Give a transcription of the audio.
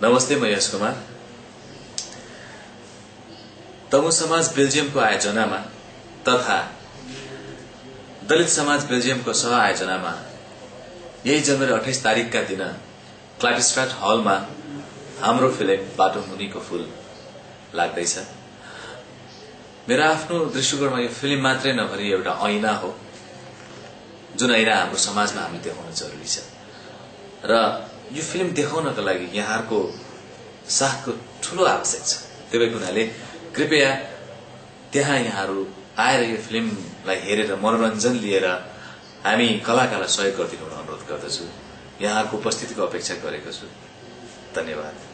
नमस्ते, म यश कुमार। तमु समाज बेल्जियमको आयोजनामा तथा दलित समाज बेल्जियमको सह आयोजनामा यही जनवरी 28 तारिकका दिन क्लाइपस्ट्राट हलमा हाम्रो फिल्म बाटो मुनिको फूल लाग्दैछ। मेरो आफ्नो दृष्टिकोणमा यो फिल्म मात्रै नभरि एउटा ऐना हो, जुन ऐना हाम्रो समाजमा हामीले देखाउन जरुरी छ। र यो फिल्म देखाउनका लागि यहाँहरुको साथको ठूलो आवश्यक छ। त्यही भएर हुनाले कृपया त्यहाँ यहाँहरु आएर यो फिल्मलाई हेरेर मनोरञ्जन लिएर हामी कलाकारलाई सहयोग गरिदिनु अनुरोध गर्दछु। यहाँहरुको उपस्थितिको अपेक्षा गरेको छु। धन्यवाद।